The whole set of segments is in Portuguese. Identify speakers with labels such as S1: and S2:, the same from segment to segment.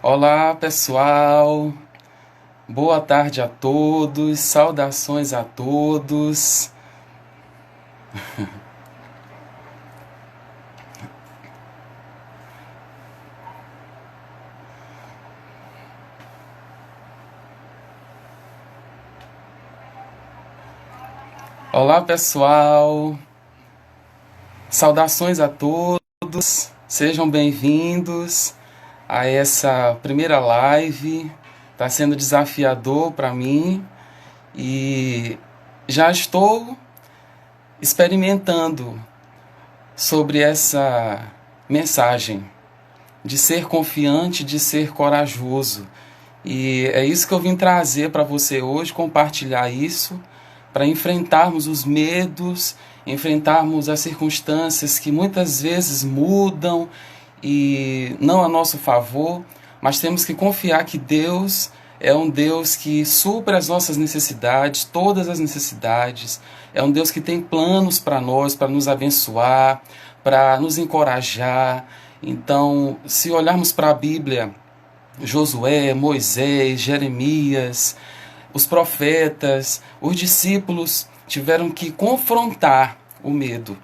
S1: Olá, pessoal. Boa tarde a todos. Saudações a todos. Olá, pessoal. Saudações a todos. Sejam bem-vindos a essa primeira live. Está sendo desafiador para mim e já estou experimentando sobre essa mensagem de ser confiante, de ser corajoso. E é isso que eu vim trazer para você hoje, compartilhar isso, para enfrentarmos os medos, enfrentarmos as circunstâncias que muitas vezes mudam e não a nosso favor, mas temos que confiar que Deus é um Deus que supre as nossas necessidades, todas as necessidades. É um Deus que tem planos para nós, para nos abençoar, para nos encorajar. Então, se olharmos para a Bíblia, Josué, Moisés, Jeremias, os profetas, os discípulos tiveram que confrontar o medo.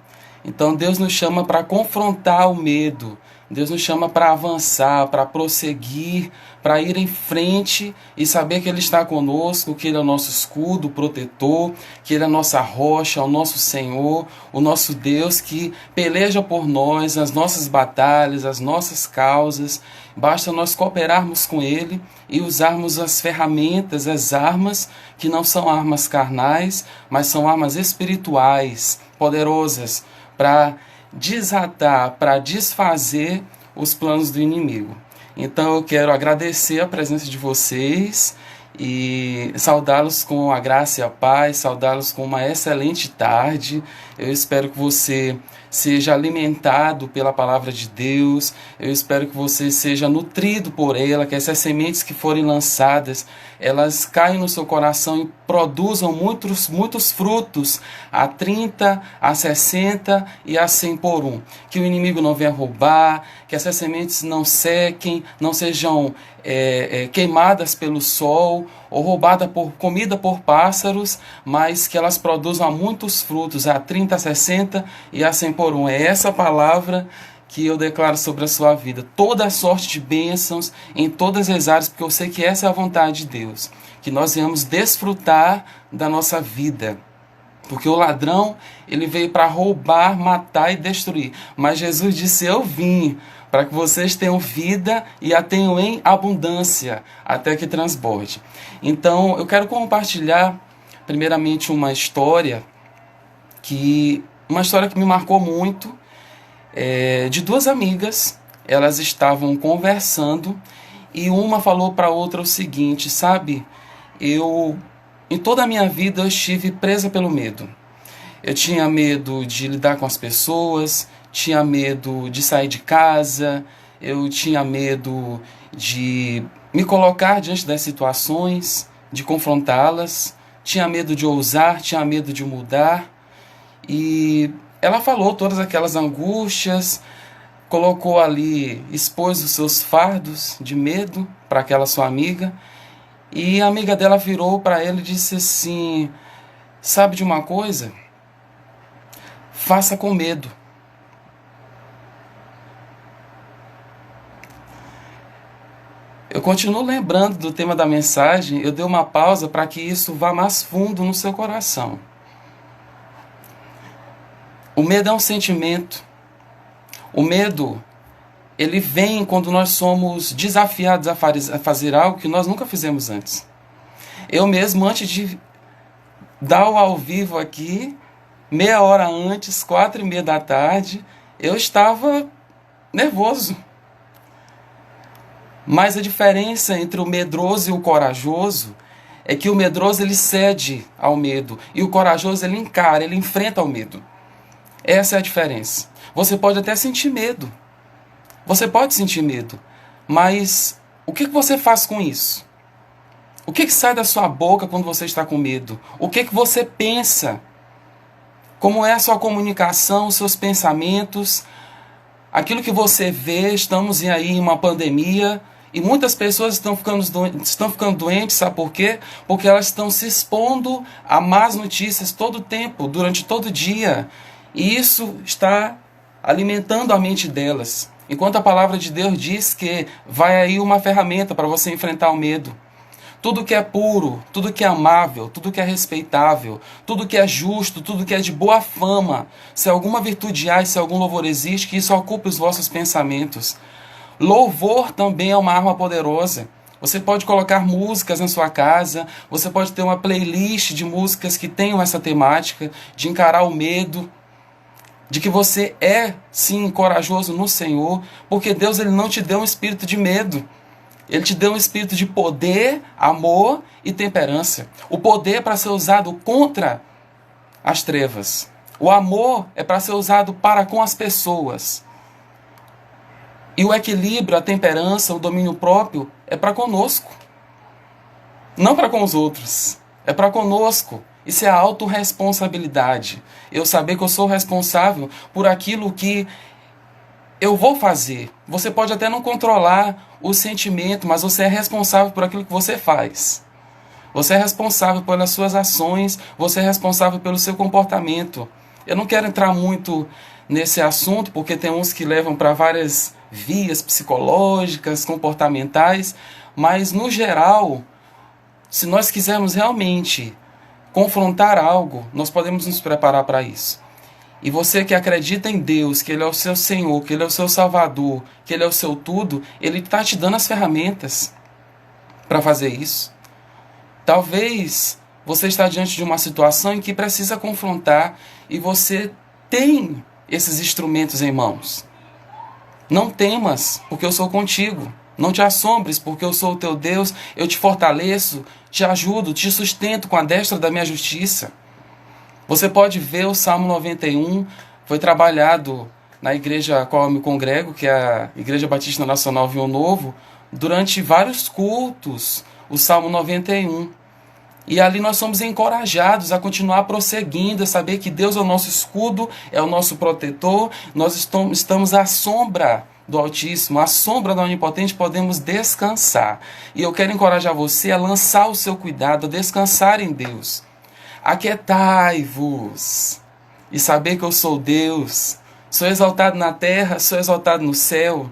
S1: Então Deus nos chama para confrontar o medo. Deus nos chama para avançar, para prosseguir, para ir em frente e saber que Ele está conosco, que Ele é o nosso escudo, protetor, que Ele é a nossa rocha, o nosso Senhor, o nosso Deus que peleja por nós, as nossas batalhas, as nossas causas. Basta nós cooperarmos com Ele e usarmos as ferramentas, as armas, que não são armas carnais, mas são armas espirituais, poderosas, para desatar, para desfazer os planos do inimigo. Então eu quero agradecer a presença de vocês e saudá-los com a graça e a paz, saudá-los com uma excelente tarde. Eu espero que você seja alimentado pela palavra de Deus, eu espero que você seja nutrido por ela, que essas sementes que forem lançadas, elas caem no seu coração e produzam muitos frutos, a 30, a 60 e a 100 por um. Que o inimigo não venha roubar, que essas sementes não sequem, não sejam queimadas pelo sol ou comida por pássaros, mas que elas produzam muitos frutos, a 30, a 60 e a 100 por um. É essa palavra que eu declaro sobre a sua vida. Toda a sorte de bênçãos em todas as áreas, porque eu sei que essa é a vontade de Deus. Que nós venhamos desfrutar da nossa vida. Porque o ladrão, ele veio para roubar, matar e destruir. Mas Jesus disse, eu vim para que vocês tenham vida e a tenham em abundância, até que transborde. Então, eu quero compartilhar, primeiramente, uma história que me marcou muito, de duas amigas. Elas estavam conversando e uma falou para a outra o seguinte, sabe, em toda a minha vida eu estive presa pelo medo. Eu tinha medo de lidar com as pessoas, tinha medo de sair de casa, eu tinha medo de me colocar diante das situações, de confrontá-las, tinha medo de ousar, tinha medo de mudar. E ela falou todas aquelas angústias, colocou ali, expôs os seus fardos de medo para aquela sua amiga. E a amiga dela virou para ele e disse assim, sabe de uma coisa? Faça com medo. Eu continuo lembrando do tema da mensagem, eu dei uma pausa para que isso vá mais fundo no seu coração. O medo é um sentimento. O medo, ele vem quando nós somos desafiados a fazer algo que nós nunca fizemos antes. Eu mesmo, antes de dar o ao vivo aqui, meia hora antes, 4:30 da tarde, eu estava nervoso. Mas a diferença entre o medroso e o corajoso é que o medroso ele cede ao medo e o corajoso ele encara, ele enfrenta o medo. Essa é a diferença. Você pode até sentir medo. Você pode sentir medo. Mas o que você faz com isso? O que sai da sua boca quando você está com medo? O que você pensa? Como é a sua comunicação, os seus pensamentos? Aquilo que você vê, estamos aí em uma pandemia E muitas pessoas estão ficando doentes, sabe por quê? Porque elas estão se expondo a más notícias todo o tempo, durante todo o dia. E isso está alimentando a mente delas. Enquanto a palavra de Deus diz que vai aí uma ferramenta para você enfrentar o medo. Tudo que é puro, tudo que é amável, tudo que é respeitável, tudo que é justo, tudo que é de boa fama, se alguma virtude há e se algum louvor existe, que isso ocupe os vossos pensamentos. Louvor também é uma arma poderosa. Você pode colocar músicas na sua casa, você pode ter uma playlist de músicas que tenham essa temática, de encarar o medo, de que você é, sim, corajoso no Senhor, porque Deus ele não te deu um espírito de medo. Ele te deu um espírito de poder, amor e temperança. O poder é para ser usado contra as trevas. O amor é para ser usado para com as pessoas. E o equilíbrio, a temperança, o domínio próprio é para conosco. Não para com os outros. É para conosco. Isso é a autorresponsabilidade. Eu saber que eu sou responsável por aquilo que eu vou fazer. Você pode até não controlar o sentimento, mas você é responsável por aquilo que você faz. Você é responsável pelas suas ações, você é responsável pelo seu comportamento. Eu não quero entrar muito nesse assunto, porque tem uns que levam para várias vias psicológicas, comportamentais, mas no geral, se nós quisermos realmente confrontar algo, nós podemos nos preparar para isso. E você que acredita em Deus, que Ele é o seu Senhor, que Ele é o seu Salvador, que Ele é o seu tudo, Ele está te dando as ferramentas para fazer isso. Talvez você está diante de uma situação em que precisa confrontar e você tem esses instrumentos em mãos. Não temas, porque eu sou contigo. Não te assombres, porque eu sou o teu Deus. Eu te fortaleço, te ajudo, te sustento com a destra da minha justiça. Você pode ver o Salmo 91, foi trabalhado na igreja a qual eu me congrego, que é a Igreja Batista Nacional Vinho Novo, durante vários cultos, o Salmo 91. E ali nós somos encorajados a continuar prosseguindo, a saber que Deus é o nosso escudo, é o nosso protetor, nós estamos à sombra do Altíssimo, à sombra do Onipotente, podemos descansar. E eu quero encorajar você a lançar o seu cuidado, a descansar em Deus. Aquietai-vos e saber que eu sou Deus, sou exaltado na terra, sou exaltado no céu.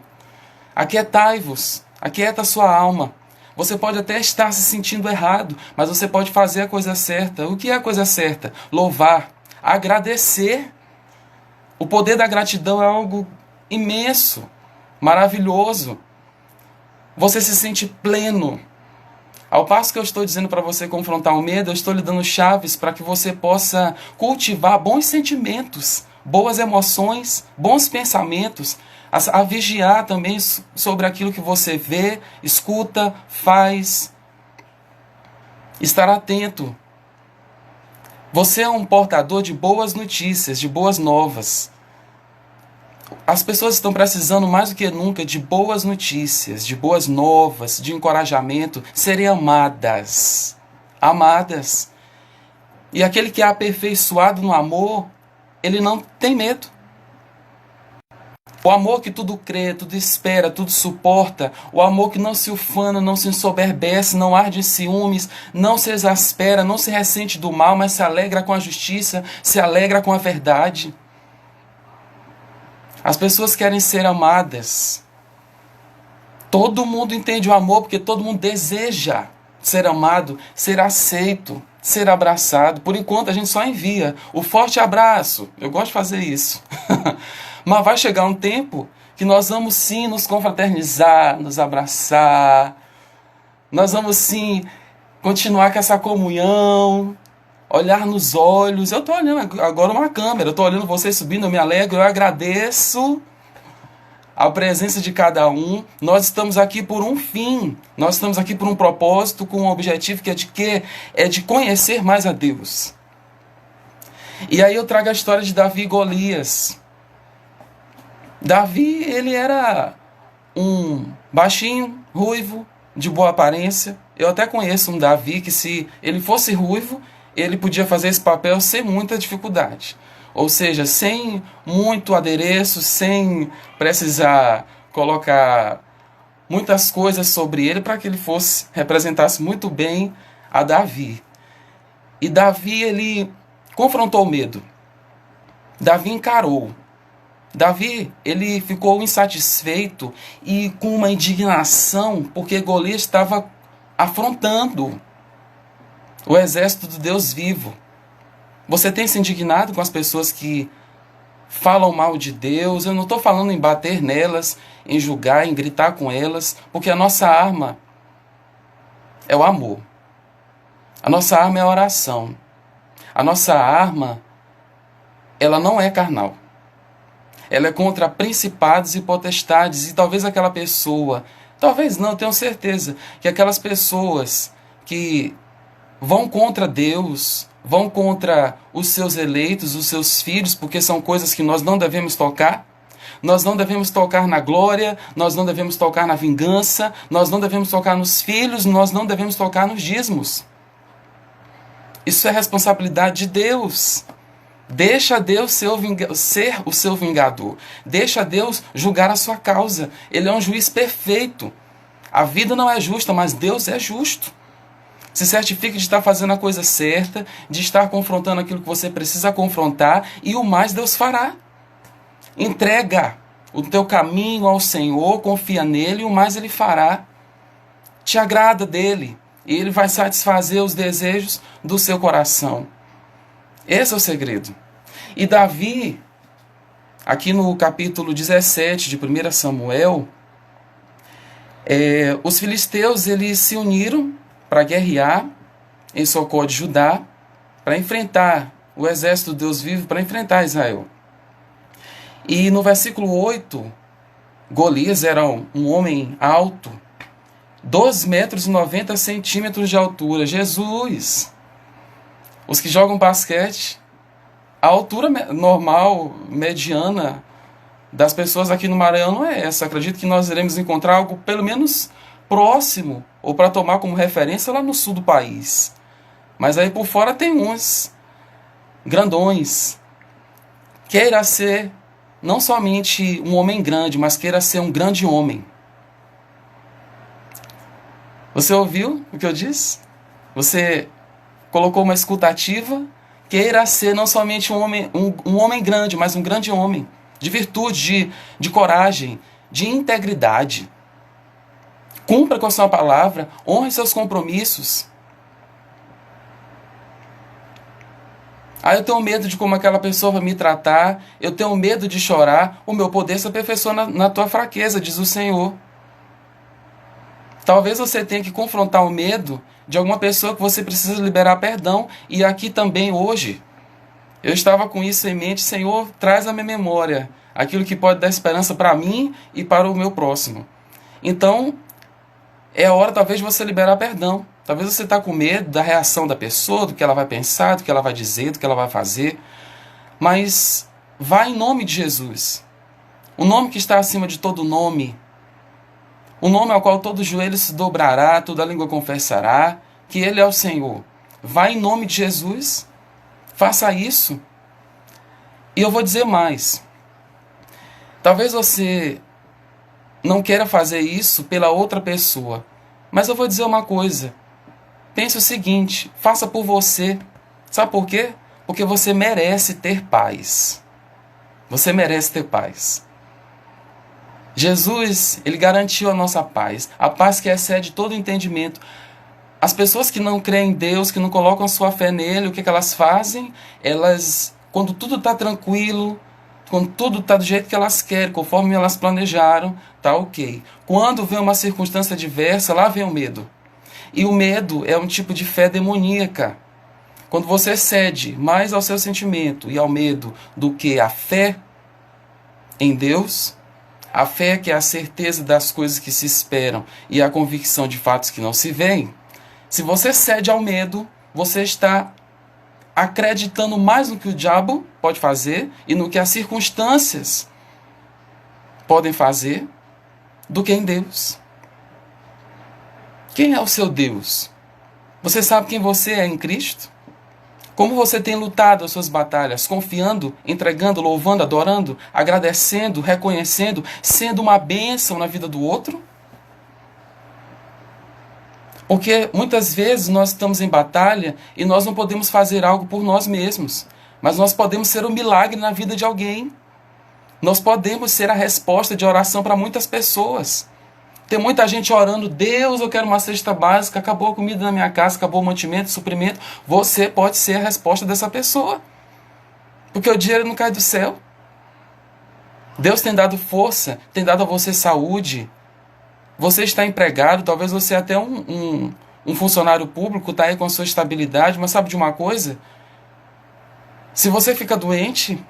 S1: Aquietai-vos, aquieta a sua alma. Você pode até estar se sentindo errado, mas você pode fazer a coisa certa. O que é a coisa certa? Louvar, agradecer. O poder da gratidão é algo imenso, maravilhoso. Você se sente pleno. Ao passo que eu estou dizendo para você confrontar o medo, eu estou lhe dando chaves para que você possa cultivar bons sentimentos, boas emoções, bons pensamentos, a vigiar também sobre aquilo que você vê, escuta, faz. Estar atento. Você é um portador de boas notícias, de boas novas. As pessoas estão precisando mais do que nunca de boas notícias, de boas novas, de encorajamento, serem amadas. Amadas. E aquele que é aperfeiçoado no amor, ele não tem medo. O amor que tudo crê, tudo espera, tudo suporta. O amor que não se ufana, não se ensoberbece, não arde em ciúmes, não se exaspera, não se ressente do mal, mas se alegra com a justiça, se alegra com a verdade. As pessoas querem ser amadas. Todo mundo entende o amor porque todo mundo deseja ser amado, ser aceito, ser abraçado. Por enquanto a gente só envia o forte abraço. Eu gosto de fazer isso. Mas vai chegar um tempo que nós vamos sim nos confraternizar, nos abraçar. Nós vamos sim continuar com essa comunhão. Olhar nos olhos. Eu estou olhando agora uma câmera. Eu estou olhando vocês subindo. Eu me alegro. Eu agradeço a presença de cada um. Nós estamos aqui por um fim. Nós estamos aqui por um propósito, com um objetivo que é de quê? É de conhecer mais a Deus. E aí eu trago a história de Davi e Golias. Davi, ele era um baixinho, ruivo, de boa aparência. Eu até conheço um Davi que, se ele fosse ruivo, ele podia fazer esse papel sem muita dificuldade. Ou seja, sem muito adereço, sem precisar colocar muitas coisas sobre ele para que ele representasse muito bem a Davi. E Davi, ele confrontou o medo. Davi encarou. Davi, ele ficou insatisfeito e com uma indignação porque Golias estava afrontando o exército do Deus vivo. Você tem se indignado com as pessoas que falam mal de Deus? Eu não estou falando em bater nelas, em julgar, em gritar com elas, porque a nossa arma é o amor. A nossa arma é a oração. A nossa arma, ela não é carnal. Ela é contra principados e potestades. E talvez aquela pessoa, talvez não, tenho certeza, que aquelas pessoas que vão contra Deus, vão contra os seus eleitos, os seus filhos, porque são coisas que nós não devemos tocar. Nós não devemos tocar na glória, nós não devemos tocar na vingança, nós não devemos tocar nos filhos, nós não devemos tocar nos dízimos. Isso é responsabilidade de Deus. Deixa Deus ser o seu vingador. Deixa Deus julgar a sua causa. Ele é um juiz perfeito. A vida não é justa, mas Deus é justo. Se certifique de estar fazendo a coisa certa, de estar confrontando aquilo que você precisa confrontar, e o mais Deus fará. Entrega o teu caminho ao Senhor, confia nele, e o mais ele fará. Te agrada dele, e ele vai satisfazer os desejos do seu coração. Esse é o segredo. E Davi, aqui no capítulo 17 de 1 Samuel, os filisteus eles se uniram para guerrear em socorro de Judá, para enfrentar o exército do Deus vivo, para enfrentar Israel. E no versículo 8, Golias era um homem alto, 12 metros e 90 centímetros de altura. Jesus! Os que jogam basquete, a altura normal, mediana das pessoas aqui no Maranhão não é essa. Acredito que nós iremos encontrar algo pelo menos próximo, ou para tomar como referência lá no sul do país. Mas aí por fora tem uns grandões. Queira ser não somente um homem grande, mas queira ser um grande homem. Você ouviu o que eu disse? Você colocou uma escutativa? Queira ser não somente um homem grande, mas um grande homem. De virtude, de coragem, de integridade. Cumpra com a sua palavra, honre seus compromissos. Eu tenho medo de como aquela pessoa vai me tratar, eu tenho medo de chorar, o meu poder se aperfeiçoa na tua fraqueza, diz o Senhor. Talvez você tenha que confrontar o medo de alguma pessoa que você precisa liberar perdão, e aqui também hoje, eu estava com isso em mente. Senhor, traz à minha memória aquilo que pode dar esperança para mim e para o meu próximo. Então, é a hora talvez de você liberar perdão. Talvez você está com medo da reação da pessoa, do que ela vai pensar, do que ela vai dizer, do que ela vai fazer. Mas vá em nome de Jesus. O nome que está acima de todo nome. O nome ao qual todo joelho se dobrará, toda língua confessará que Ele é o Senhor. Vá em nome de Jesus. Faça isso. E eu vou dizer mais. Talvez você não queira fazer isso pela outra pessoa. Mas eu vou dizer uma coisa. Pense o seguinte, faça por você. Sabe por quê? Porque você merece ter paz. Você merece ter paz. Jesus, Ele garantiu a nossa paz. A paz que excede todo entendimento. As pessoas que não creem em Deus, que não colocam sua fé nele, o que elas fazem? Elas, quando tudo está tranquilo, quando tudo está do jeito que elas querem, conforme elas planejaram, tá ok. Quando vem uma circunstância adversa, lá vem o medo. E o medo é um tipo de fé demoníaca. Quando você cede mais ao seu sentimento e ao medo do que a fé em Deus, a fé que é a certeza das coisas que se esperam e a convicção de fatos que não se veem, se você cede ao medo, você está acreditando mais no que o diabo pode fazer e no que as circunstâncias podem fazer do que em Deus. Quem é o seu Deus? Você sabe quem você é em Cristo? Como você tem lutado as suas batalhas, confiando, entregando, louvando, adorando, agradecendo, reconhecendo, sendo uma bênção na vida do outro? Porque muitas vezes nós estamos em batalha e nós não podemos fazer algo por nós mesmos, mas nós podemos ser um milagre na vida de alguém. Nós podemos ser a resposta de oração para muitas pessoas. Tem muita gente orando: Deus, eu quero uma cesta básica, acabou a comida na minha casa, acabou o mantimento, o suprimento. Você pode ser a resposta dessa pessoa. Porque o dinheiro não cai do céu. Deus tem dado força, tem dado a você saúde. Você está empregado, talvez você é até um funcionário público, está aí com a sua estabilidade, mas sabe de uma coisa? Se você fica doente,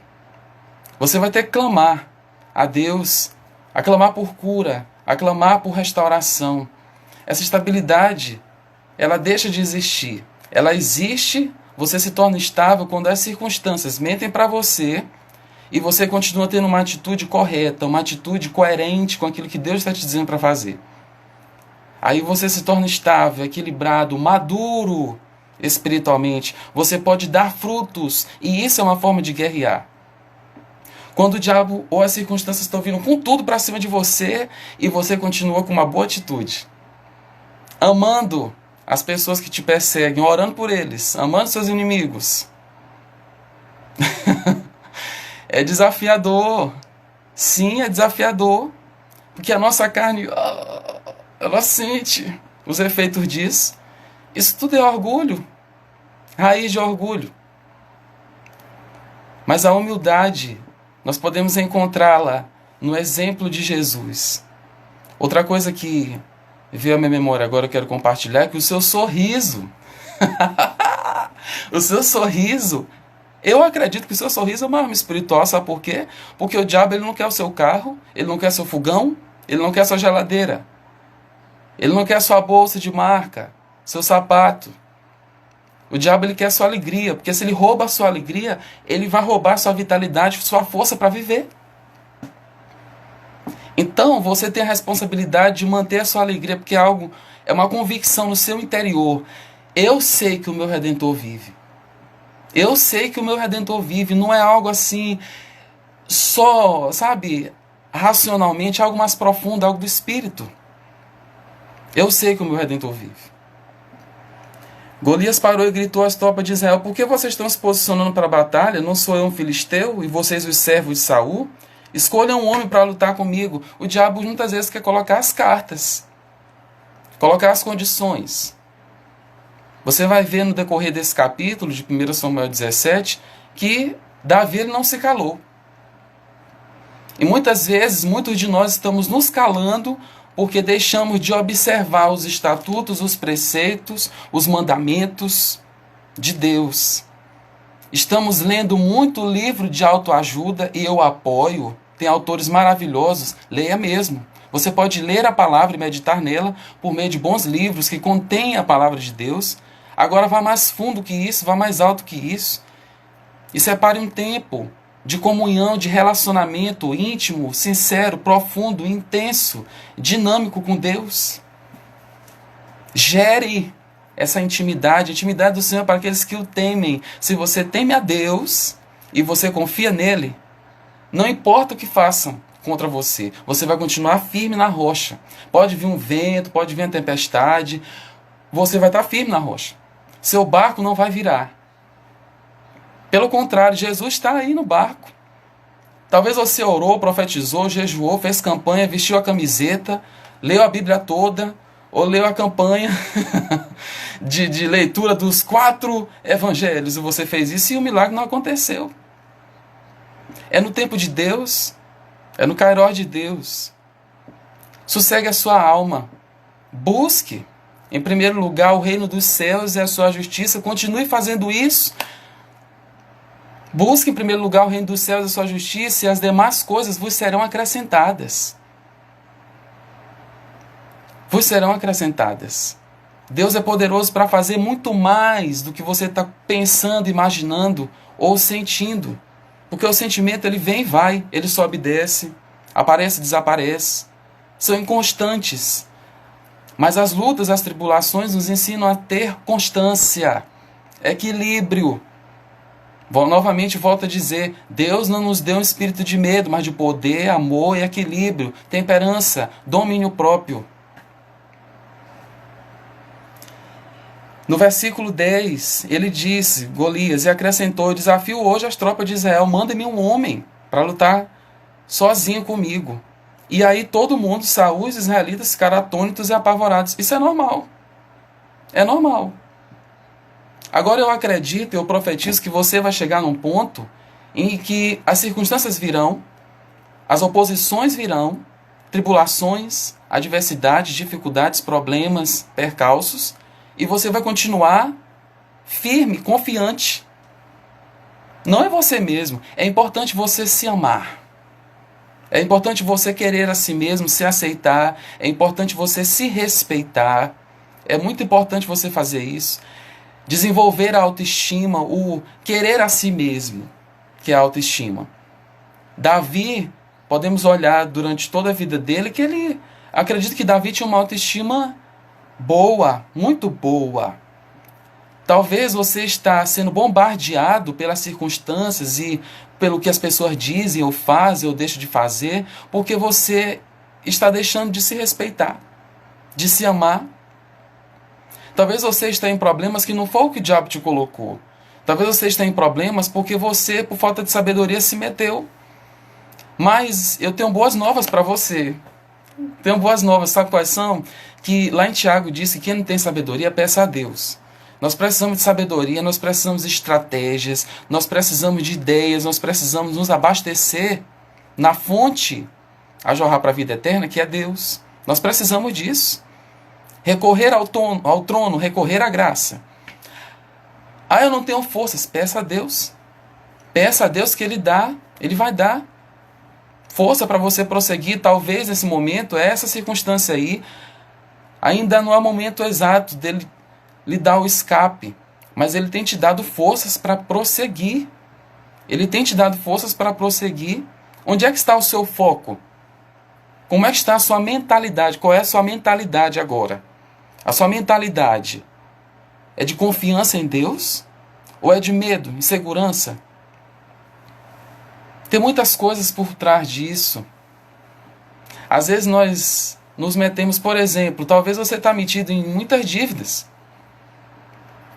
S1: você vai ter que clamar a Deus, a clamar por cura, a clamar por restauração. Essa estabilidade, ela deixa de existir. Ela existe, você se torna estável quando as circunstâncias mentem para você e você continua tendo uma atitude correta, uma atitude coerente com aquilo que Deus está te dizendo para fazer. Aí você se torna estável, equilibrado, maduro espiritualmente. Você pode dar frutos e isso é uma forma de guerrear. Quando o diabo ou as circunstâncias estão vindo com tudo para cima de você e você continua com uma boa atitude. Amando as pessoas que te perseguem, orando por eles, amando seus inimigos. É desafiador. Sim, é desafiador. Porque a nossa carne, ela sente os efeitos disso. Isso tudo é orgulho. Raiz de orgulho. Mas a humildade, nós podemos encontrá-la no exemplo de Jesus. Outra coisa que veio à minha memória agora, eu quero compartilhar, é que o seu sorriso, o seu sorriso, eu acredito que o seu sorriso é uma arma espiritual, sabe por quê? Porque o diabo, ele não quer o seu carro, ele não quer seu fogão, ele não quer sua geladeira, ele não quer sua bolsa de marca, seu sapato. O diabo, ele quer sua alegria, porque se ele rouba a sua alegria, ele vai roubar sua vitalidade, sua força para viver. Então, você tem a responsabilidade de manter a sua alegria, porque é uma convicção no seu interior. Eu sei que o meu Redentor vive. Eu sei que o meu Redentor vive. Não é algo assim, só, sabe, racionalmente, é algo mais profundo, algo do Espírito. Eu sei que o meu Redentor vive. Golias parou e gritou às tropas de Israel: por que vocês estão se posicionando para a batalha? Não sou eu um filisteu e vocês os servos de Saul? Escolham um homem para lutar comigo. O diabo muitas vezes quer colocar as cartas, colocar as condições. Você vai ver no decorrer desse capítulo de 1 Samuel 17 que Davi não se calou. E muitas vezes, muitos de nós estamos nos calando porque deixamos de observar os estatutos, os preceitos, os mandamentos de Deus. Estamos lendo muito livro de autoajuda e eu apoio. Tem autores maravilhosos, leia mesmo. Você pode ler a palavra e meditar nela por meio de bons livros que contêm a palavra de Deus. Agora vá mais fundo que isso, vá mais alto que isso. E separe um tempo de comunhão, de relacionamento íntimo, sincero, profundo, intenso, dinâmico com Deus. Gere essa intimidade, a intimidade do Senhor para aqueles que o temem. Se você teme a Deus e você confia nele, não importa o que façam contra você, você vai continuar firme na rocha. Pode vir um vento, pode vir uma tempestade, você vai estar firme na rocha. Seu barco não vai virar. Pelo contrário, Jesus está aí no barco. Talvez você orou, profetizou, jejuou, fez campanha, vestiu a camiseta, leu a Bíblia toda, ou leu a campanha de leitura dos 4 evangelhos, e você fez isso e o milagre não aconteceu. É no tempo de Deus, é no Kairós de Deus. Sossegue a sua alma. Busque, em primeiro lugar, o reino dos céus e a sua justiça. Continue fazendo isso. Busque, em primeiro lugar, o reino dos céus e a sua justiça, e as demais coisas vos serão acrescentadas. Vos serão acrescentadas. Deus é poderoso para fazer muito mais do que você está pensando, imaginando ou sentindo. Porque o sentimento, ele vem e vai, ele sobe e desce, aparece e desaparece. São inconstantes. Mas as lutas, as tribulações nos ensinam a ter constância, equilíbrio. Novamente volto a dizer, Deus não nos deu um espírito de medo, mas de poder, amor e equilíbrio, temperança, domínio próprio. No versículo 10, ele disse, Golias, e acrescentou: eu desafio hoje as tropas de Israel, manda-me um homem para lutar sozinho comigo. E aí todo mundo, Saul e os israelitas, ficaram atônitos e apavorados. Isso é normal. É normal. Agora eu acredito, eu profetizo que você vai chegar num ponto em que as circunstâncias virão, as oposições virão, tribulações, adversidades, dificuldades, problemas, percalços, e você vai continuar firme, confiante. Não é você mesmo. É importante você se amar. É importante você querer a si mesmo, se aceitar. É importante você se respeitar. É muito importante você fazer isso. Desenvolver a autoestima, o querer a si mesmo, que é a autoestima. Davi, podemos olhar durante toda a vida dele que ele... Acredito que Davi tinha uma autoestima boa, muito boa. Talvez você está sendo bombardeado pelas circunstâncias e pelo que as pessoas dizem ou fazem ou deixam de fazer, porque você está deixando de se respeitar, de se amar. Talvez você esteja em problemas que não foi o que o diabo te colocou. Talvez você esteja em problemas porque você, por falta de sabedoria, se meteu. Mas eu tenho boas novas para você. Tenho boas novas, sabe quais são? Que lá em Tiago disse que quem não tem sabedoria, peça a Deus. Nós precisamos de sabedoria, nós precisamos de estratégias, nós precisamos de ideias, nós precisamos nos abastecer na fonte a jorrar para a vida eterna, que é Deus. Nós precisamos disso. Recorrer ao trono, recorrer à graça. Ah, eu não tenho forças. Peça a Deus. Peça a Deus que Ele dá. Ele vai dar força para você prosseguir. Talvez nesse momento, essa circunstância aí, ainda não é o momento exato dele lhe dar o escape. Mas Ele tem te dado forças para prosseguir. Ele tem te dado forças para prosseguir. Onde é que está o seu foco? Como é que está a sua mentalidade? Qual é a sua mentalidade agora? A sua mentalidade é de confiança em Deus? Ou é de medo, insegurança? Tem muitas coisas por trás disso. Às vezes nós nos metemos, por exemplo, talvez você está metido em muitas dívidas.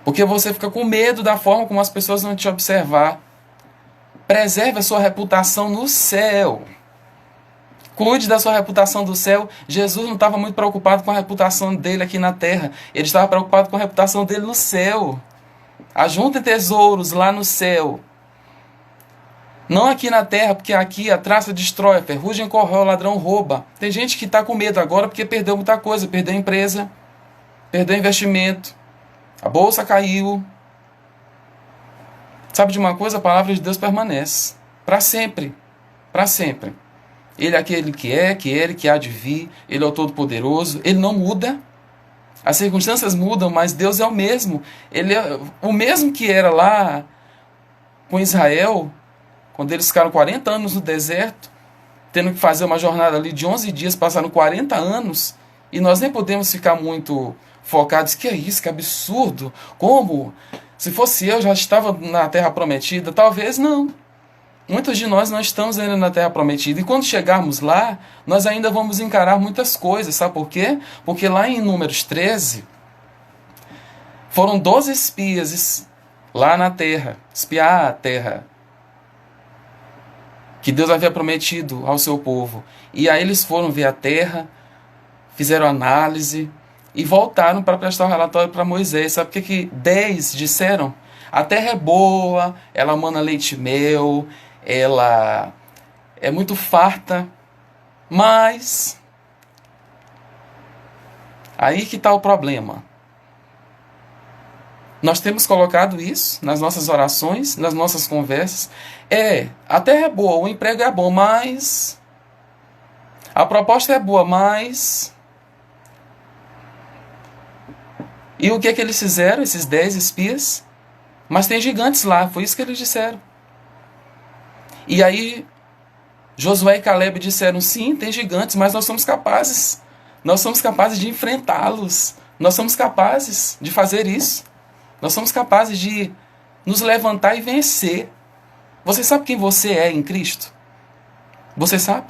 S1: Porque você fica com medo da forma como as pessoas vão te observar. Preserve a sua reputação no céu. Cuide da sua reputação do céu. Jesus não estava muito preocupado com a reputação dele aqui na terra. Ele estava preocupado com a reputação dele no céu. Ajuntem tesouros lá no céu. Não aqui na terra, porque aqui a traça destrói, a ferrugem corrói, o ladrão rouba. Tem gente que está com medo agora porque perdeu muita coisa. Perdeu a empresa, perdeu investimento, a bolsa caiu. Sabe de uma coisa? A palavra de Deus permanece. Para sempre. Para sempre. Ele é aquele que é, que há de vir. Ele é o Todo-Poderoso. Ele não muda. As circunstâncias mudam, mas Deus é o mesmo. Ele é o mesmo que era lá com Israel, quando eles ficaram 40 anos no deserto, tendo que fazer uma jornada ali de 11 dias, passando 40 anos, e nós nem podemos ficar muito focados. Que é isso? Que absurdo! Como? Se fosse eu, já estava na Terra Prometida. Talvez não. Muitos de nós não estamos ainda na Terra Prometida. E quando chegarmos lá, nós ainda vamos encarar muitas coisas. Sabe por quê? Porque lá em Números 13, foram 12 espias lá na terra, espiar a terra, que Deus havia prometido ao seu povo. E aí eles foram ver a terra, fizeram análise e voltaram para prestar um relatório para Moisés. Sabe o que 10 disseram? A terra é boa, ela mana leite e mel, ela é muito farta, mas aí que está o problema. Nós temos colocado isso nas nossas orações, nas nossas conversas. A terra é boa, o emprego é bom, mas a proposta é boa, mas... E o que é que eles fizeram, esses 10 espias? Mas tem gigantes lá, foi isso que eles disseram. E aí, Josué e Caleb disseram, sim, tem gigantes, mas nós somos capazes. Nós somos capazes de enfrentá-los. Nós somos capazes de fazer isso. Nós somos capazes de nos levantar e vencer. Você sabe quem você é em Cristo? Você sabe?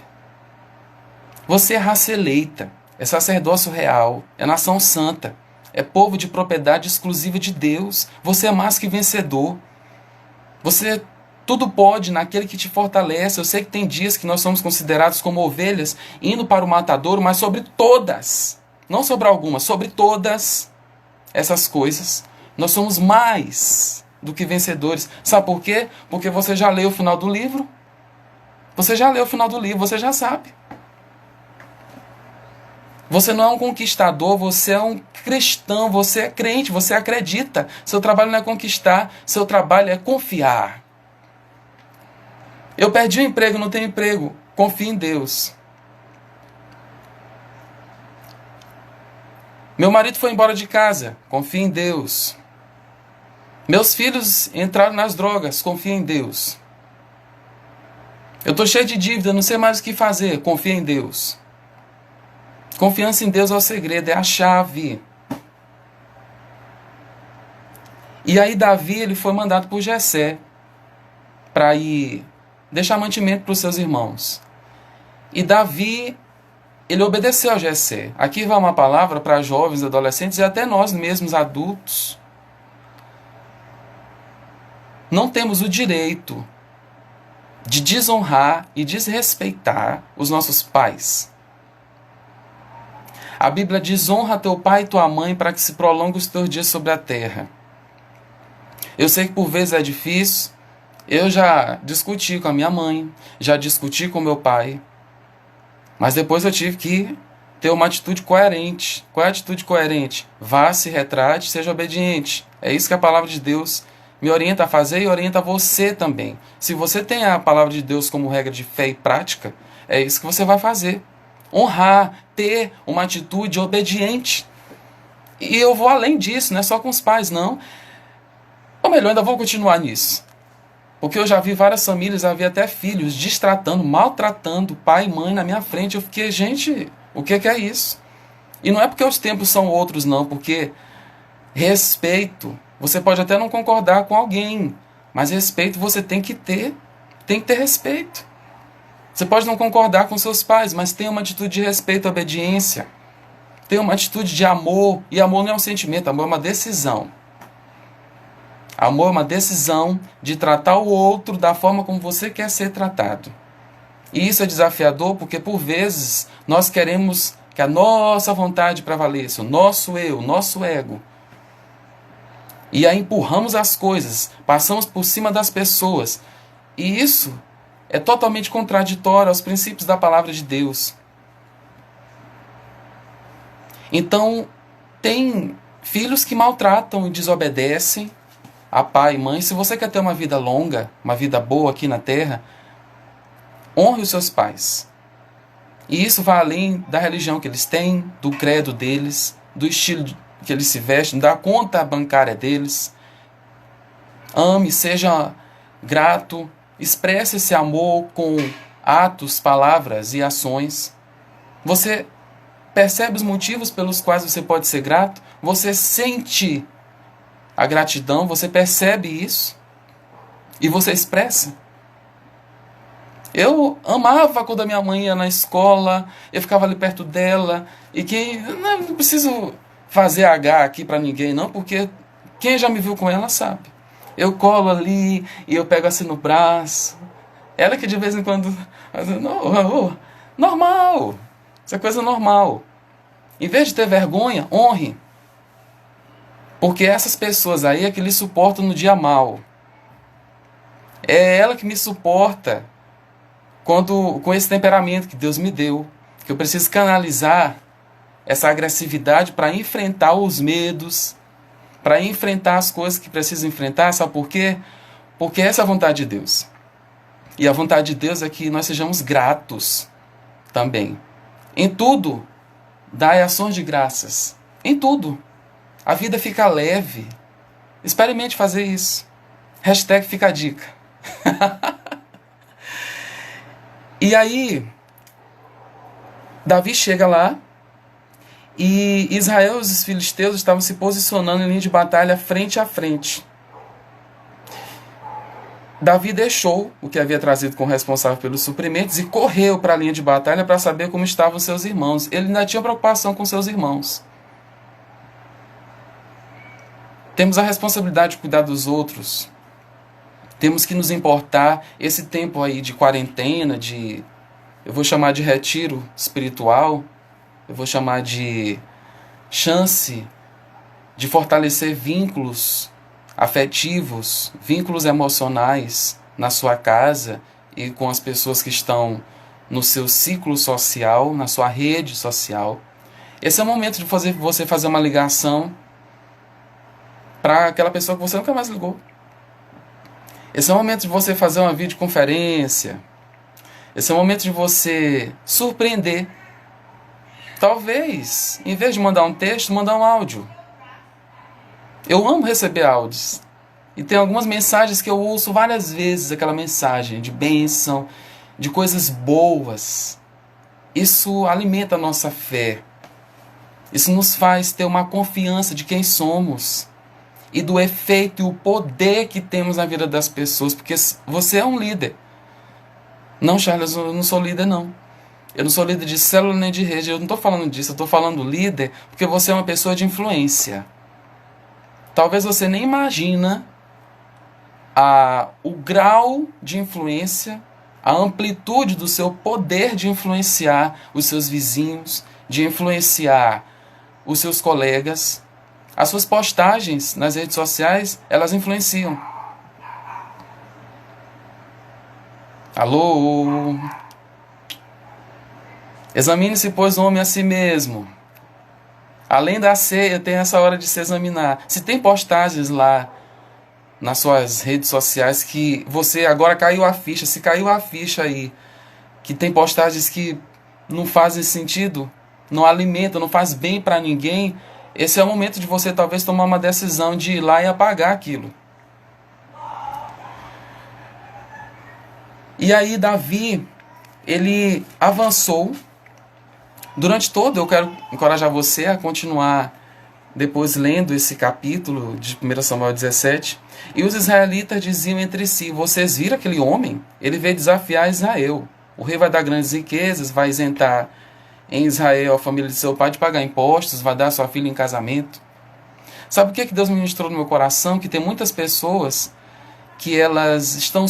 S1: Você é raça eleita, é sacerdócio real, é nação santa, é povo de propriedade exclusiva de Deus. Você é mais que vencedor. Você tudo pode naquele que te fortalece. Eu sei que tem dias que nós somos considerados como ovelhas indo para o matadouro, mas sobre todas, não sobre algumas, sobre todas essas coisas, nós somos mais do que vencedores. Sabe por quê? Porque você já leu o final do livro. Você já leu o final do livro, você já sabe. Você não é um conquistador, você é um cristão, você é crente, você acredita. Seu trabalho não é conquistar, seu trabalho é confiar. Eu perdi o emprego, não tenho emprego. Confie em Deus. Meu marido foi embora de casa. Confie em Deus. Meus filhos entraram nas drogas. Confie em Deus. Eu estou cheio de dívida, não sei mais o que fazer. Confie em Deus. Confiança em Deus é o segredo, é a chave. E aí Davi ele foi mandado por Jessé para ir deixar mantimento para os seus irmãos. E Davi, ele obedeceu a Jessé. Aqui vai uma palavra para jovens, adolescentes e até nós mesmos adultos. Não temos o direito de desonrar e desrespeitar os nossos pais. A Bíblia diz: honra teu pai e tua mãe para que se prolongue os teus dias sobre a terra. Eu sei que por vezes é difícil. Eu já discuti com a minha mãe, já discuti com meu pai, mas depois eu tive que ter uma atitude coerente. Qual é a atitude coerente? Vá, se retrate, seja obediente. É isso que a palavra de Deus me orienta a fazer e orienta você também. Se você tem a palavra de Deus como regra de fé e prática, é isso que você vai fazer. Honrar, ter uma atitude obediente. E eu vou além disso, não é só com os pais, não. Ou melhor, ainda vou continuar nisso. Porque eu já vi várias famílias, havia até filhos destratando, maltratando pai e mãe na minha frente. Eu fiquei, gente, o que é isso? E não é porque os tempos são outros, não. Porque respeito, você pode até não concordar com alguém, mas respeito você tem que ter. Tem que ter respeito. Você pode não concordar com seus pais, mas tenha uma atitude de respeito e obediência. Tenha uma atitude de amor. E amor não é um sentimento, amor é uma decisão. Amor é uma decisão de tratar o outro da forma como você quer ser tratado. E isso é desafiador porque, por vezes, nós queremos que a nossa vontade prevaleça, o nosso eu, o nosso ego. E aí empurramos as coisas, passamos por cima das pessoas. E isso é totalmente contraditório aos princípios da palavra de Deus. Então, tem filhos que maltratam e desobedecem a pai e mãe. Se você quer ter uma vida longa, uma vida boa aqui na terra, honre os seus pais. E isso vai além da religião que eles têm, do credo deles, do estilo que eles se vestem, da conta bancária deles. Ame, seja grato, expresse esse amor com atos, palavras e ações. Você percebe os motivos pelos quais você pode ser grato? Você sente a gratidão, você percebe isso e você expressa. Eu amava quando a minha mãe ia na escola, eu ficava ali perto dela, e não preciso fazer H aqui para ninguém não, porque quem já me viu com ela sabe. Eu colo ali e eu pego assim no braço. Ela que de vez em quando, normal, isso é coisa normal. Em vez de ter vergonha, honre. Porque essas pessoas aí é que lhe suportam no dia mal. É ela que me suporta com esse temperamento que Deus me deu. Que eu preciso canalizar essa agressividade para enfrentar os medos, para enfrentar as coisas que preciso enfrentar. Sabe por quê? Porque essa é a vontade de Deus. E a vontade de Deus é que nós sejamos gratos também. Em tudo, dai ações de graças. Em tudo. A vida fica leve. Experimente fazer isso. Hashtag fica a dica. E aí, Davi chega lá e Israel e os filisteus estavam se posicionando em linha de batalha frente a frente. Davi deixou o que havia trazido como responsável pelos suprimentos e correu para a linha de batalha para saber como estavam seus irmãos. Ele ainda tinha preocupação com seus irmãos. Temos a responsabilidade de cuidar dos outros. Temos que nos importar. Esse tempo aí de quarentena, eu vou chamar de retiro espiritual, eu vou chamar de chance de fortalecer vínculos afetivos, vínculos emocionais na sua casa e com as pessoas que estão no seu ciclo social, na sua rede social. Esse é o momento de você fazer uma ligação para aquela pessoa que você nunca mais ligou. Esse é o momento de você fazer uma videoconferência. Esse é o momento de você surpreender. Talvez, em vez de mandar um texto, mandar um áudio. Eu amo receber áudios. E tem algumas mensagens que eu ouço várias vezes, aquela mensagem de bênção, de coisas boas. Isso alimenta a nossa fé. Isso nos faz ter uma confiança de quem somos e do efeito e o poder que temos na vida das pessoas, porque você é um líder. Não, Charles, eu não sou líder, não. Eu não sou líder de célula nem de rede, eu não estou falando disso, eu estou falando líder porque você é uma pessoa de influência. Talvez você nem imagina o grau de influência, a amplitude do seu poder de influenciar os seus vizinhos, de influenciar os seus colegas. As suas postagens nas redes sociais, elas influenciam. Alô? Examine-se, pois, o homem a si mesmo. Além da ceia, tem essa hora de se examinar. Se tem postagens lá nas suas redes sociais que você agora caiu a ficha, se caiu a ficha aí, que tem postagens que não fazem sentido, não alimentam, não faz bem para ninguém, esse é o momento de você talvez tomar uma decisão de ir lá e apagar aquilo. E aí Davi, ele avançou. Durante todo, eu quero encorajar você a continuar depois lendo esse capítulo de 1 Samuel 17. E os israelitas diziam entre si: vocês viram aquele homem? Ele veio desafiar Israel. O rei vai dar grandes riquezas, vai isentar em Israel a família de seu pai de pagar impostos, vai dar sua filha em casamento. Sabe o que Deus ministrou no meu coração? Que tem muitas pessoas que elas estão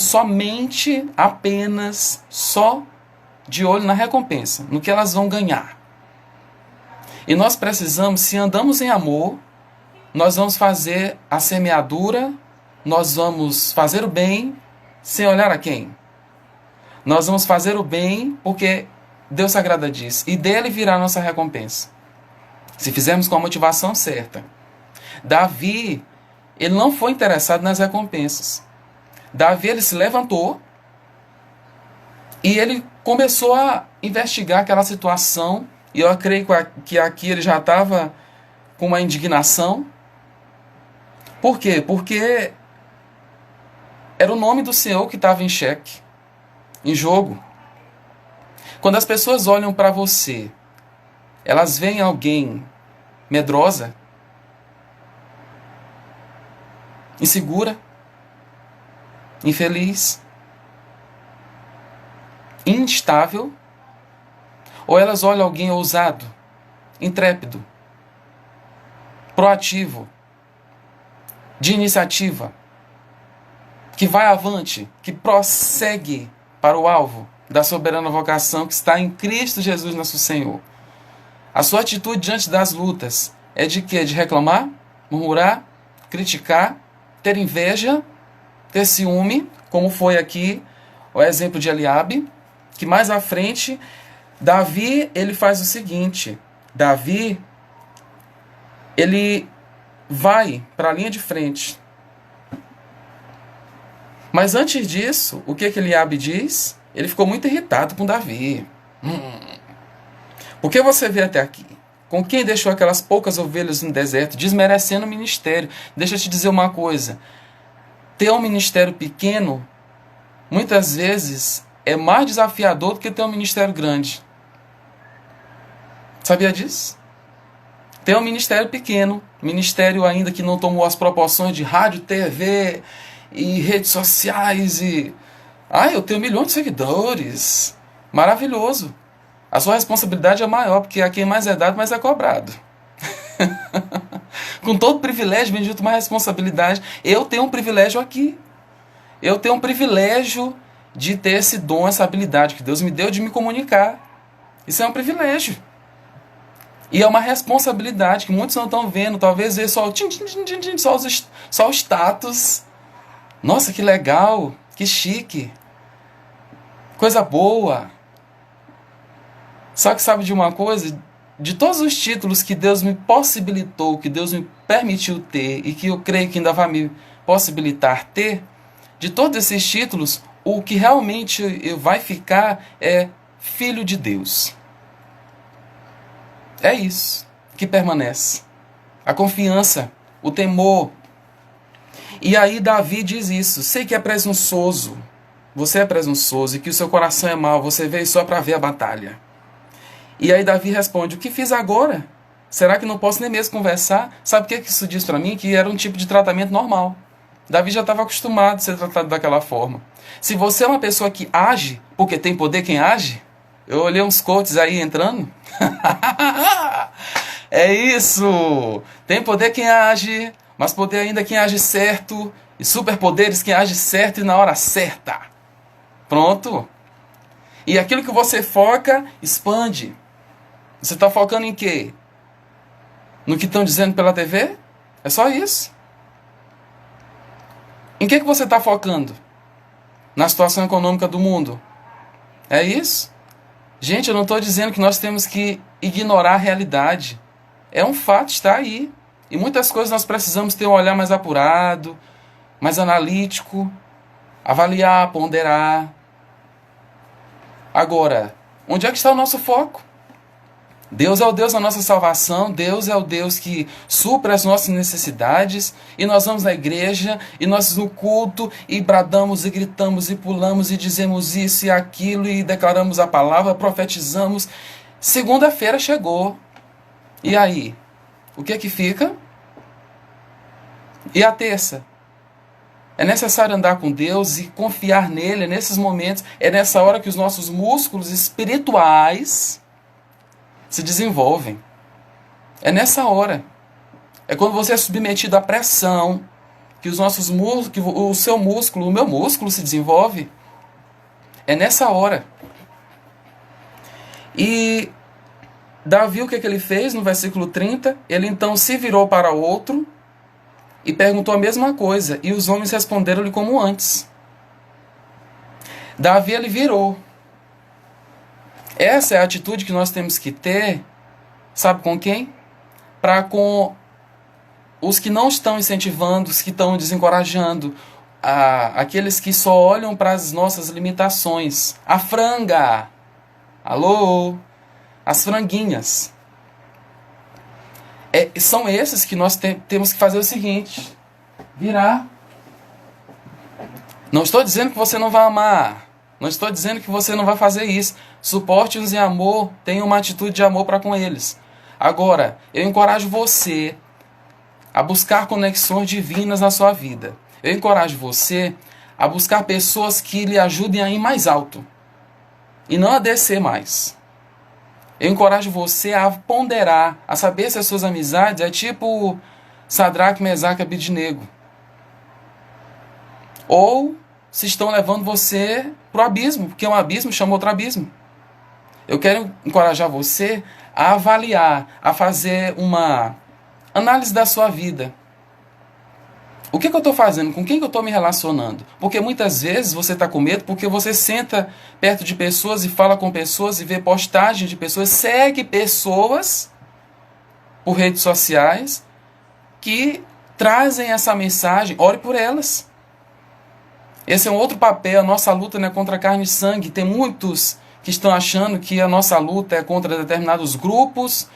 S1: apenas de olho na recompensa, no que elas vão ganhar. E nós precisamos, se andamos em amor, nós vamos fazer a semeadura, nós vamos fazer o bem sem olhar a quem. Nós vamos fazer o bem porque Deus se agrada disso. E dele virá a nossa recompensa. Se fizermos com a motivação certa. Davi, ele não foi interessado nas recompensas. Davi, ele se levantou e ele começou a investigar aquela situação. E eu creio que aqui ele já estava com uma indignação. Por quê? Porque era o nome do Senhor que estava em xeque, em jogo. Quando as pessoas olham para você, elas veem alguém medrosa, insegura, infeliz, instável, ou elas olham alguém ousado, intrépido, proativo, de iniciativa, que vai avante, que prossegue para o alvo da soberana vocação que está em Cristo Jesus nosso Senhor. A sua atitude diante das lutas é de quê? De reclamar, murmurar, criticar, ter inveja, ter ciúme, como foi aqui o exemplo de Eliabe, que mais à frente Davi, ele faz o seguinte. Davi, ele vai para a linha de frente. Mas antes disso, o que Eliabe diz? Ele ficou muito irritado com Davi. Por que você veio até aqui? Com quem deixou aquelas poucas ovelhas no deserto, desmerecendo o ministério? Deixa eu te dizer uma coisa. Ter um ministério pequeno, muitas vezes, é mais desafiador do que ter um ministério grande. Sabia disso? Tem um ministério pequeno, ministério ainda que não tomou as proporções de rádio, TV e redes sociais e... eu tenho 1 milhão de seguidores. Maravilhoso. A sua responsabilidade é maior, porque a quem mais é dado, mais é cobrado. Com todo privilégio, bendito uma responsabilidade. Eu tenho um privilégio aqui. Eu tenho um privilégio de ter esse dom, essa habilidade que Deus me deu de me comunicar. Isso é um privilégio. E é uma responsabilidade que muitos não estão vendo. Talvez vê só só o status. Nossa, que legal, que chique. Coisa boa. Só que sabe de uma coisa? De todos os títulos que Deus me possibilitou, que Deus me permitiu ter e que eu creio que ainda vai me possibilitar ter, de todos esses títulos, o que realmente vai ficar é filho de Deus. É isso que permanece. A confiança, o temor. E aí Davi diz isso. Sei que é presunçoso. Você é presunçoso e que o seu coração é mau. Você veio só para ver a batalha. E aí Davi responde, o que fiz agora? Será que não posso nem mesmo conversar? Sabe o que isso diz para mim? Que era um tipo de tratamento normal. Davi já estava acostumado a ser tratado daquela forma. Se você é uma pessoa que age, porque tem poder quem age, eu olhei uns coaches aí entrando. É isso! Tem poder quem age, mas poder ainda quem age certo, e superpoderes quem age certo e na hora certa. Pronto! E aquilo que você foca, expande. Você está focando em quê? No que estão dizendo pela TV? É só isso. Em que você está focando? Na situação econômica do mundo? É isso? Gente, eu não estou dizendo que nós temos que ignorar a realidade. É um fato, está aí. E muitas coisas nós precisamos ter um olhar mais apurado, mais analítico, avaliar, ponderar. Agora, onde é que está o nosso foco? Deus é o Deus da nossa salvação, Deus é o Deus que supra as nossas necessidades, e nós vamos na igreja, e nós no culto, e bradamos, e gritamos, e pulamos, e dizemos isso e aquilo, e declaramos a palavra, profetizamos. Segunda-feira chegou. E aí? O que é que fica? E a terça? É necessário andar com Deus e confiar nele, é nesses momentos, é nessa hora que os nossos músculos espirituais se desenvolvem. É nessa hora. É quando você é submetido à pressão que os nossos músculos, que o seu músculo, o meu músculo se desenvolve. É nessa hora. E Davi, o que ele fez no versículo 30? Ele então se virou para o outro e perguntou a mesma coisa. E os homens responderam-lhe como antes. Davi, ele virou. Essa é a atitude que nós temos que ter, sabe com quem? Para com os que não estão incentivando, os que estão desencorajando, aqueles que só olham para as nossas limitações. A franga! Alô? As franguinhas. São esses que nós temos que fazer o seguinte: virar. Não estou dizendo que você não vai amar. Não estou dizendo que você não vai fazer isso. Suporte-os em amor, tenha uma atitude de amor para com eles. Agora, eu encorajo você a buscar conexões divinas na sua vida. Eu encorajo você a buscar pessoas que lhe ajudem a ir mais alto e não a descer mais. Eu encorajo você a ponderar, a saber se as suas amizades é tipo Sadraque, Mesaque e Abednego. Ou se estão levando você para o abismo, porque um abismo chama outro abismo. Eu quero encorajar você a avaliar, a fazer uma análise da sua vida. O que eu estou fazendo? Com quem que eu estou me relacionando? Porque muitas vezes você está com medo porque você senta perto de pessoas e fala com pessoas e vê postagens de pessoas, segue pessoas por redes sociais que trazem essa mensagem. Ore por elas. Esse é um outro papel. A nossa luta não é contra carne e sangue. Tem muitos que estão achando que a nossa luta é contra determinados grupos